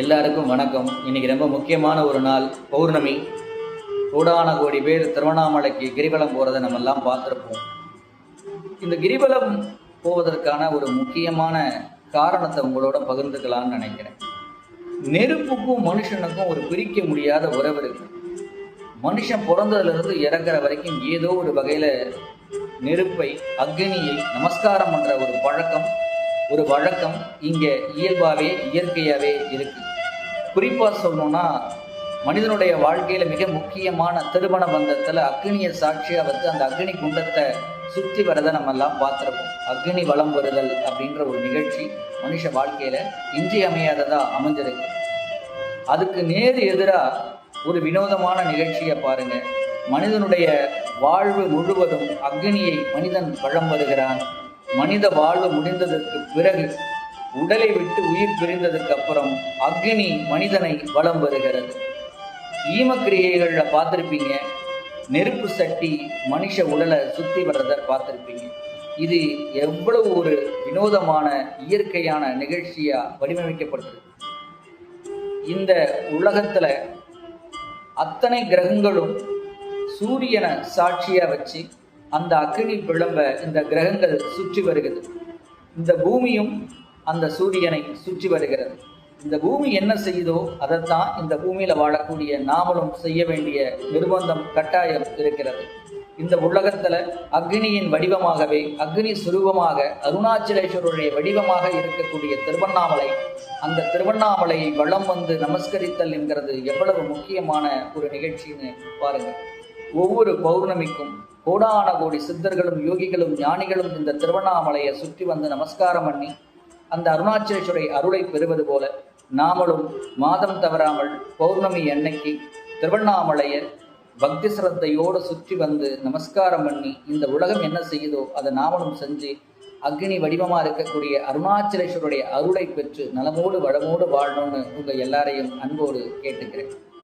எல்லாருக்கும் வணக்கம். இன்னைக்கு ரொம்ப முக்கியமான ஒரு நாள், பௌர்ணமி. கோடான கோடி பேர் திருவண்ணாமலைக்கு கிரிவலம் போகிறத நம்ம எல்லாம் பார்த்துருப்போம். இந்த கிரிவலம் போவதற்கான ஒரு முக்கியமான காரணத்தை உங்களோட பகிர்ந்துக்கலாம்னு நினைக்கிறேன். நெருப்புக்கும் மனுஷனுக்கும் ஒரு பிரிக்க முடியாத உறவு இருக்கு. மனுஷன் பிறந்ததுலேருந்து இறங்குற வரைக்கும் ஏதோ ஒரு வகையில் நெருப்பை, அக்னியை நமஸ்காரம் பண்ணுற ஒரு வழக்கம் இங்கே இயல்பாகவே இயற்கையாகவே இருக்கு. குறிப்பாக சொல்லணும்னா, மனிதனுடைய வாழ்க்கையில் மிக முக்கியமான திருமண பந்தத்தில் அக்னியை சாட்சியாக வைத்து அந்த அக்னி குண்டத்தை சுற்றி வரதை நம்ம எல்லாம் பார்த்துருப்போம். அக்னி வலம் வருதல் அப்படின்ற ஒரு நிகழ்ச்சி மனுஷ வாழ்க்கையில் இன்றியமையாததாக அமைஞ்சிருக்கு. அதுக்கு நேர் எதிராக ஒரு வினோதமான நிகழ்ச்சியை பாருங்க. மனிதனுடைய வாழ்வு முழுவதும் அக்னியை மனிதன் வலம் வருகிறான். மனித வாழ்வு முடிந்ததற்கு பிறகு, உடலை விட்டு உயிர் பிரிந்ததற்கு அப்புறம் அக்னி மனிதனை வலம் வருகிறது. ஈமக்கிரியைகளில் பார்த்துருப்பீங்க, நெருப்பு சட்டி மனுஷ உடலை சுற்றி வர்றதை பார்த்துருப்பீங்க. இது எவ்வளவு ஒரு வினோதமான இயற்கையான நிகழ்ச்சியாக வடிவமைக்கப்பட்டது. இந்த உலகத்தில் அத்தனை கிரகங்களும் சூரியனை சாட்சியாக வச்சு அந்த அக்னி பிழம்ப இந்த கிரகங்கள் சுற்றி வருகிறது. இந்த பூமியும் அந்த சூரியனை சுற்றி வருகிறது. இந்த பூமி என்ன செய்யுதோ அதைத்தான் இந்த பூமியில் வாழக்கூடிய நாமளும் செய்ய வேண்டிய நிர்பந்தம், கட்டாயம் இருக்கிறது. இந்த உலகத்தில் அக்னியின் வடிவமாகவே, அக்னி சுரூபமாக, அருணாச்சலேஸ்வருடைய வடிவமாக இருக்கக்கூடிய திருவண்ணாமலை, அந்த திருவண்ணாமலையை வலம் வந்து நமஸ்கரித்தல் என்கிறது எவ்வளவு முக்கியமான ஒரு நிகழ்ச்சின்னு பாருங்கள். ஒவ்வொரு பௌர்ணமிக்கும் கோடான கோடி சித்தர்களும் யோகிகளும் ஞானிகளும் இந்த திருவண்ணாமலையை சுற்றி வந்து நமஸ்காரம் பண்ணி அந்த அருணாச்சலேஸ்வரை அருளை பெறுவது போல நாமளும் மாதம் தவறாமல் பௌர்ணமி அன்னைக்கு திருவண்ணாமலையை பக்தி சிரத்தையோடு சுற்றி வந்து நமஸ்காரம் பண்ணி இந்த உலகம் என்ன செய்யுதோ அதை நாமளும் செஞ்சு அக்னி வடிவமாக இருக்கக்கூடிய அருணாச்சலேஸ்வருடைய அருளை பெற்று நலமோடு வளமோடு வாழணும்னு உங்கள் எல்லாரையும் அன்போடு கேட்டுக்கிறேன்.